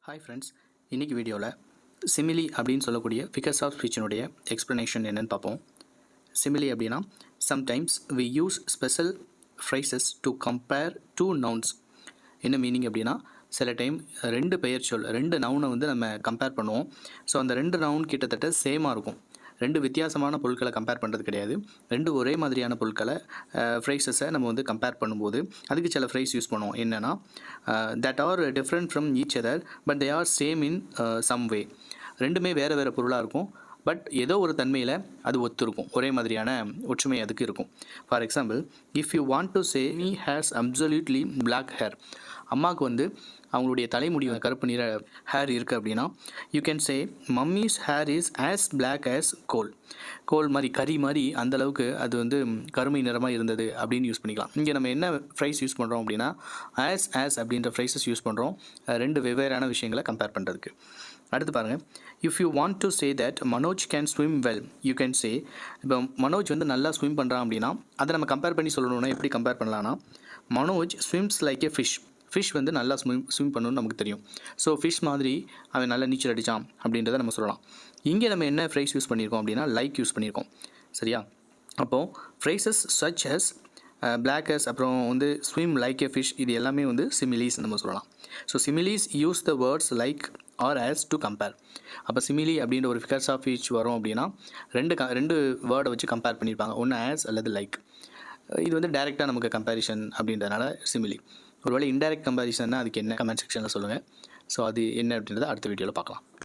Hi friends, இன்றைக்கி வீடியோவில் சிமிலி அப்படின்னு சொல்லக்கூடிய ஃபிகர்ஸ் ஆஃப் ஸ்பீச்சினுடைய எக்ஸ்ப்ளனேஷன் என்னென்னு பார்ப்போம். சிமிலி அப்படின்னா sometimes we use special phrases to compare two nouns. என்ன மீனிங் அப்படின்னா, சில டைம் ரெண்டு நவுனை வந்து நம்ம கம்பேர் பண்ணுவோம். ஸோ அந்த ரெண்டு நவுன் கிட்டத்தட்ட சேமாக இருக்கும். ரெண்டு வித்தியாசமான பொருட்களை கம்பேர் பண்ணுறது கிடையாது. ரெண்டு ஒரே மாதிரியான பொருட்களை ஃப்ரைசஸை நம்ம வந்து கம்பேர் பண்ணும்போது அதுக்கு சில ஃப்ரைஸ் யூஸ் பண்ணுவோம். என்னென்னா, that are different from each other but they are same in some way. ரெண்டுமே வேறு வேறு பொருளாக இருக்கும், பட் ஏதோ ஒரு தன்மையில் அது ஒத்து இருக்கும். ஒரே மாதிரியான ஒற்றுமை அதுக்கு இருக்கும். For example, if you want to say me has absolutely black hair. அம்மாவுக்கு வந்து அவங்களுடைய தலைமுடி கருப்பு நிற ஹேர் இருக்குது அப்படின்னா, you can say mummy's hair is as black as coal மாதிரி, கறி மாதிரி அந்தளவுக்கு அது வந்து கருமை நிறமாக இருந்தது அப்படின்னு யூஸ் பண்ணிக்கலாம். இங்கே நம்ம என்ன ஃப்ரைஸ் யூஸ் பண்ணுறோம் அப்படின்னா, ஆஸ் அப்படின்ற ஃப்ரைஸஸ் யூஸ் பண்ணுறோம் ரெண்டு வெவ்வேறான விஷயங்களை கம்பேர் பண்ணுறதுக்கு. அடுத்து பாருங்கள், if you want to say that Manoj can swim well, you can சே. இப்போ மனோஜ் வந்து நல்லா ஸ்விம் பண்ணுறான் அப்படின்னா அதை நம்ம கம்பேர் பண்ணி சொல்லணும்னா எப்படி கம்பேர் பண்ணலான்னா, மனோஜ் ஸ்விம்ஸ் லைக் ஏ ஃபிஷ் வந்து நல்லா ஸ்விம் பண்ணணும்னு நமக்கு தெரியும். ஸோ ஃபிஷ் மாதிரி அவன் நல்லா நீச்சல் அடித்தான் அப்படின்றத நம்ம சொல்லலாம். இங்கே நம்ம என்ன ஃப்ரைஸ் யூஸ் பண்ணியிருக்கோம் அப்படின்னா, லைக் யூஸ் பண்ணியிருக்கோம். சரியா? அப்போது ஃப்ரைசஸ் சச் அஸ் பிளாக் அஸ், அப்புறம் வந்து ஸ்விம் லைக் ஏ ஃபிஷ், இது எல்லாமே வந்து சிமிலிஸ் நம்ம சொல்லலாம். So similes use the words like or as to compare. அப்போ சிமிலி அப்படின்ற ஒரு ஃபிகர்ஸ் ஆஃப் ஸ்பீச் வரும் அப்படின்னா ரெண்டு வேர்டை வச்சு கம்பேர் பண்ணியிருப்பாங்க, ஒன்று ஆஸ் அல்லது லைக். இது வந்து டைரெக்டாக நமக்கு கம்பேரிஷன் அப்படின்றதுனால சிமிலி. ஒருவேளை இன்டைரக்ட் கம்பேரிசன்னா அதுக்கு என்ன கமெண்ட் செக்ஷனில் சொல்லுங்கள். ஸோ அது என்ன அப்படின்றத அடுத்த வீடியோவில் பார்க்கலாம்.